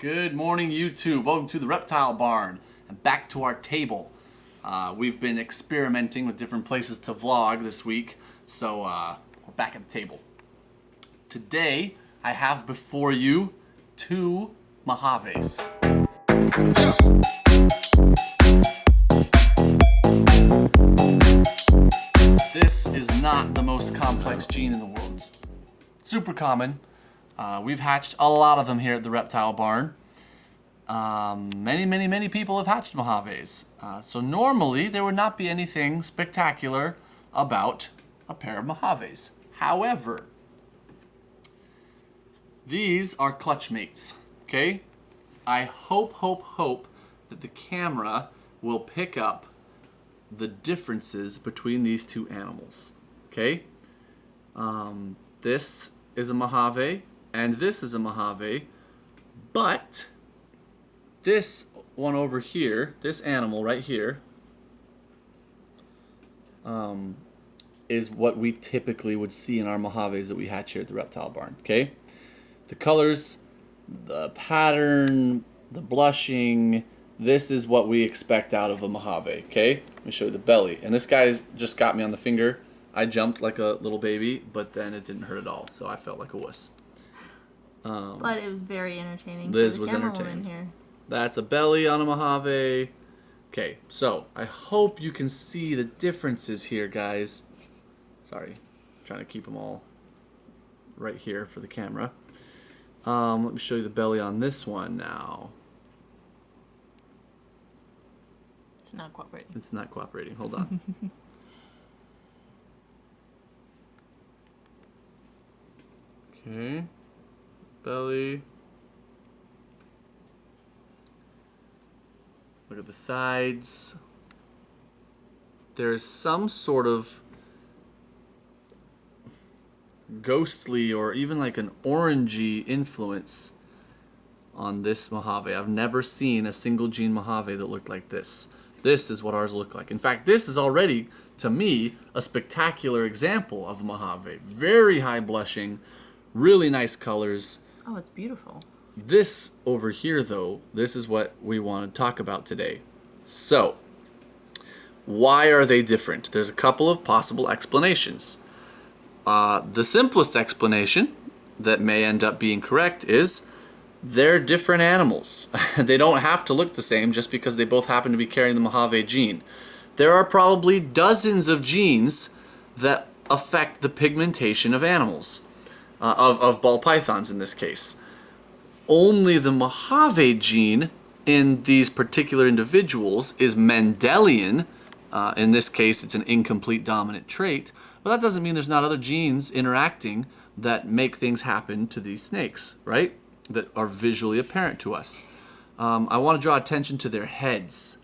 Good morning, YouTube. Welcome to the Reptile Barn and back to our table. We've been experimenting with different places to vlog this week, so we're back at the table. Today, I have before you two Mojaves. This is not the most complex gene in the world. It's super common. We've hatched a lot of them here at the Reptile Barn. Many people have hatched Mojaves. So normally there would not be anything spectacular about a pair of Mojaves. However, these are clutch mates, okay? I hope that the camera will pick up the differences between these two animals, okay? This is a Mojave. And this is a Mojave, but this one over here, this animal right here, is what we typically would see in our Mojaves that we hatch here at the Reptile Barn, okay? The colors, the pattern, the blushing, this is what we expect out of a Mojave, okay? Let me show you the belly. And this guy's just got me on the finger. I jumped like a little baby, but then it didn't hurt at all, so I felt like a wuss. But it was very entertaining. Liz for the was camera entertained. woman here. That's a belly on a Mojave. Okay, so I hope you can see the differences here, guys. Sorry, I'm trying to keep them all right here for the camera. Let me show you the belly on this one now. It's not cooperating. It's not cooperating. Hold on. Okay. Belly. Look at the sides. There's some sort of ghostly or even like an orangey influence on this Mojave. I've never seen a single gene Mojave that looked like this. This is what ours look like. In fact, this is already, to me, a spectacular example of a Mojave. Very high blushing, really nice colors. Oh, it's beautiful. This over here, though, this is what we want to talk about today. So, why are they different? There's a couple of possible explanations. The simplest explanation that may end up being correct is they're different animals. They don't have to look the same just because they both happen to be carrying the Mojave gene. There are probably dozens of genes that affect the pigmentation of animals. Of ball pythons in this case. Only the Mojave gene in these particular individuals is Mendelian. In this case, it's an incomplete dominant trait, but that doesn't mean there's not other genes interacting that make things happen to these snakes, right? That are visually apparent to us. I want to draw attention to their heads.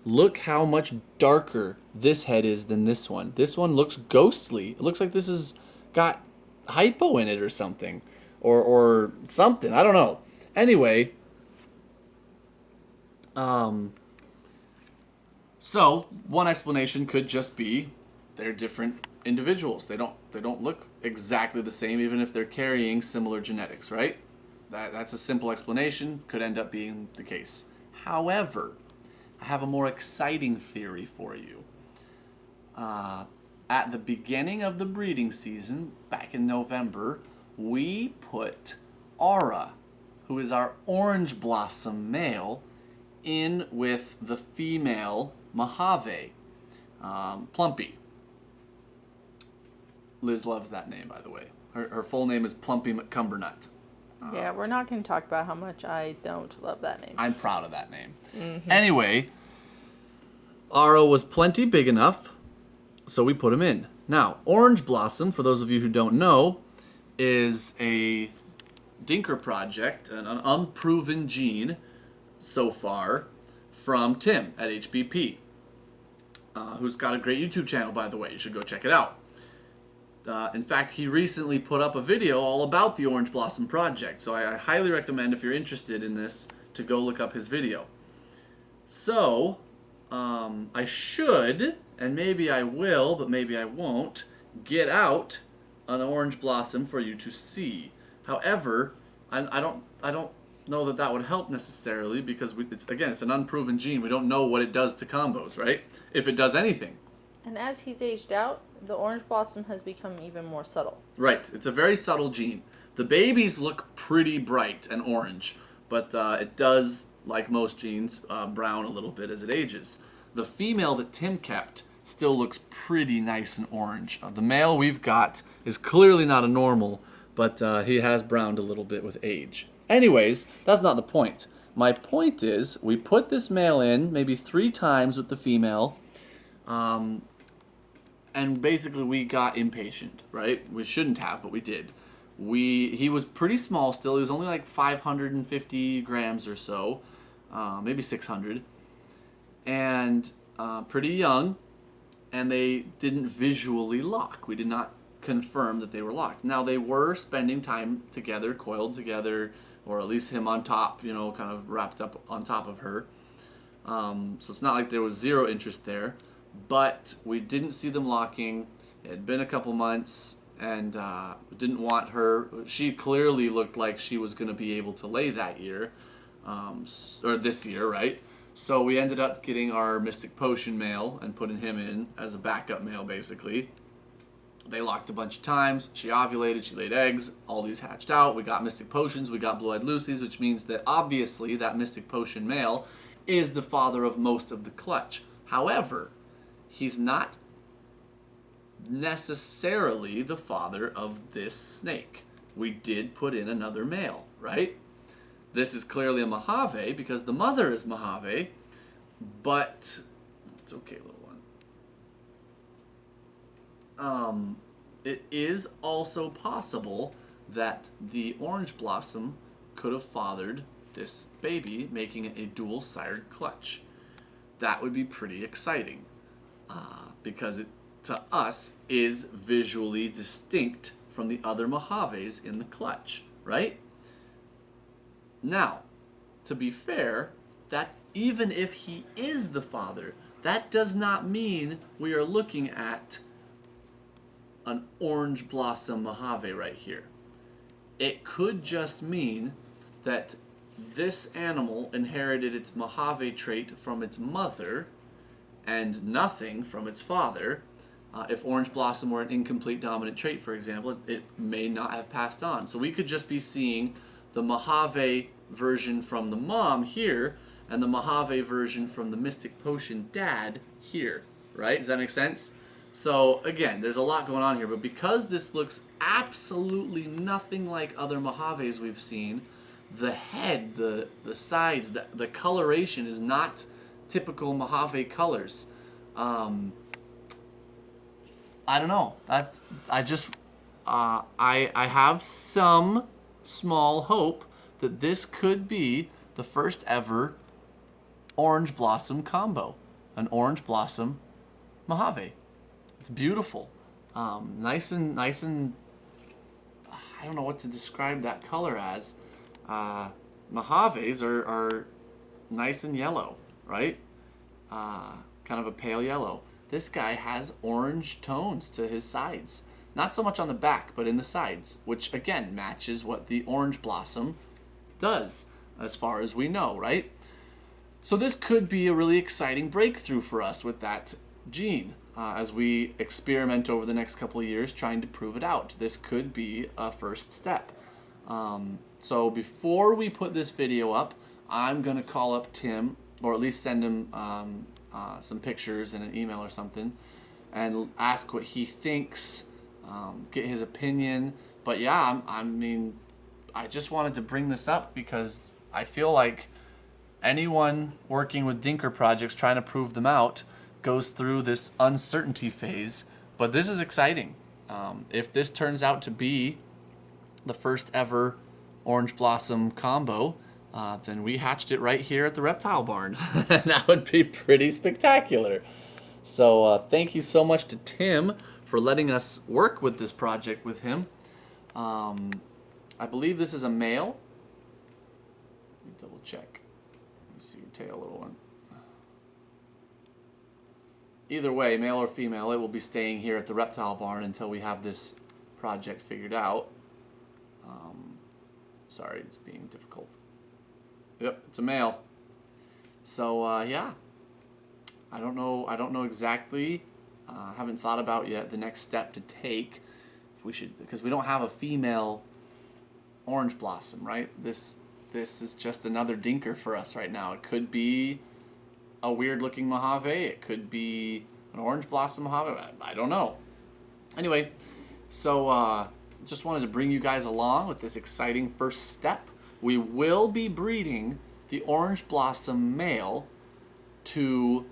Look how much darker this head is than this one. This one looks ghostly. It looks like this has got hypo in it or something, or something. I don't know. Anyway, so one explanation could just be they're different individuals. They don't look exactly the same, even if they're carrying similar genetics, right? That's a simple explanation. Could end up being the case. However, I have a more exciting theory for you. At the beginning of the breeding season, back in November, we put Aura, who is our orange blossom male, in with the female Mojave, Plumpy. Liz loves that name, by the way. Her full name is Plumpy McCumbernut. Yeah, we're not going to talk about how much I don't love that name. I'm proud of that name. Mm-hmm. Anyway, Aura was plenty big enough, so we put him in. Now, Orange Blossom, for those of you who don't know, is a dinker project, an unproven gene so far from Tim at HBP, who's got a great YouTube channel, by the way. You should go check it out. In fact, he recently put up a video all about the Orange Blossom project, so I highly recommend, if you're interested in this, to go look up his video. So, I should, and maybe I will, but maybe I won't, get out an orange blossom for you to see. However, I don't know that that would help necessarily because it's an unproven gene. We don't know what it does to combos, right? If it does anything. And as he's aged out, the orange blossom has become even more subtle. Right. It's a very subtle gene. The babies look pretty bright and orange, but it does, like most genes, brown a little bit as it ages. The female that Tim kept still looks pretty nice and orange. The male we've got is clearly not a normal, but he has browned a little bit with age. Anyways, that's not the point. My point is, we put this male in maybe 3 times with the female, and basically we got impatient, right? We shouldn't have, but we did. He was pretty small still. He was only like 550 grams or so, maybe 600, and pretty young. And they didn't visually lock. We did not confirm that they were locked. Now they were spending time together, coiled together, or at least him on top, kind of wrapped up on top of her. So it's not like there was zero interest there. But we didn't see them locking. It had been a couple months, and didn't want her. She clearly looked like she was going to be able to lay that year, or this year, right? So we ended up getting our Mystic Potion male and putting him in as a backup male, basically. They locked a bunch of times. She ovulated. She laid eggs. All these hatched out. We got Mystic Potions. We got Blue-Eyed Lucy's, which means that obviously that Mystic Potion male is the father of most of the clutch. However, he's not necessarily the father of this snake. We did put in another male, right? This is clearly a Mojave because the mother is Mojave, but it's okay, little one. It is also possible that the orange blossom could have fathered this baby, making it a dual-sired clutch. That would be pretty exciting. Because it, to us, is visually distinct from the other Mojaves in the clutch, right? Now, to be fair, that even if he is the father, that does not mean we are looking at an orange blossom Mojave right here. It could just mean that this animal inherited its Mojave trait from its mother and nothing from its father. If orange blossom were an incomplete dominant trait, for example, it may not have passed on. So we could just be seeing the Mojave version from the mom here and the Mojave version from the Mystic Potion dad here, right? Does that make sense? So again, there's a lot going on here, but because this looks absolutely nothing like other Mojaves we've seen, the head, the sides, the coloration is not typical Mojave colors. I don't know. I have some small hope that this could be the first ever orange blossom combo, an orange blossom Mojave. It's beautiful, nice and I don't know what to describe that color as. Mojaves are nice and yellow, right? Kind of a pale yellow. This guy has orange tones to his sides. Not so much on the back, but in the sides, which again matches what the orange blossom does, as far as we know, right? So this could be a really exciting breakthrough for us with that gene as we experiment over the next couple of years trying to prove it out. This could be a first step. So before we put this video up, I'm going to call up Tim, or at least send him some pictures in an email or something, and ask what he thinks, get his opinion. But yeah, I just wanted to bring this up because I feel like anyone working with Dinker projects trying to prove them out goes through this uncertainty phase. But this is exciting. If this turns out to be the first ever orange blossom combo, then we hatched it right here at the Reptile Barn. That would be pretty spectacular. So thank you so much to Tim for letting us work with this project with him. I believe this is a male. Let me double check. Let me see your tail, little one. Either way, male or female, it will be staying here at the Reptile Barn until we have this project figured out. Sorry, it's being difficult. Yep, it's a male. So yeah, I don't know exactly. Haven't thought about yet the next step to take. If we should, because we don't have a female orange blossom, right? This is just another dinker for us right now. It could be a weird looking Mojave. It could be an orange blossom Mojave. I don't know. Anyway, so just wanted to bring you guys along with this exciting first step. We will be breeding the orange blossom male to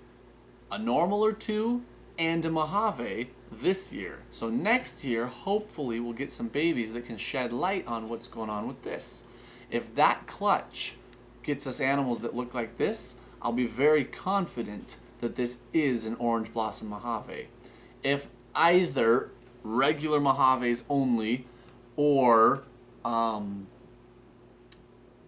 a normal or two and a Mojave this year. So next year, hopefully, we'll get some babies that can shed light on what's going on with this. If that clutch gets us animals that look like this, I'll be very confident that this is an orange blossom Mojave. If either regular Mojaves only or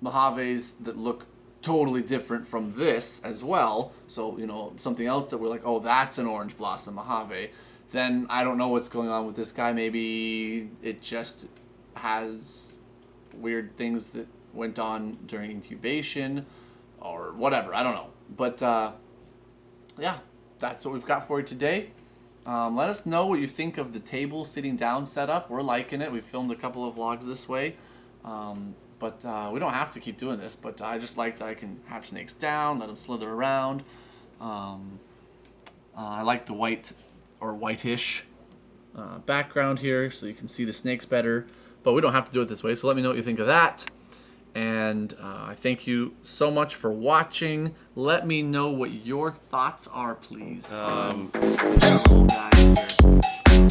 Mojaves that look totally different from this as well, so something else that we're like, oh, that's an orange blossom Mojave, then I don't know what's going on with this guy. Maybe it just has weird things that went on during incubation or whatever. I don't know. But yeah, that's what we've got for you today. Let us know what you think of the table sitting down setup. We're liking it. We filmed a couple of vlogs this way. But we don't have to keep doing this, but I just like that I can have snakes down, let them slither around. I like the white or whitish background here so you can see the snakes better, but we don't have to do it this way, so let me know what you think of that. And I thank you so much for watching. Let me know what your thoughts are, please. On this little guy here.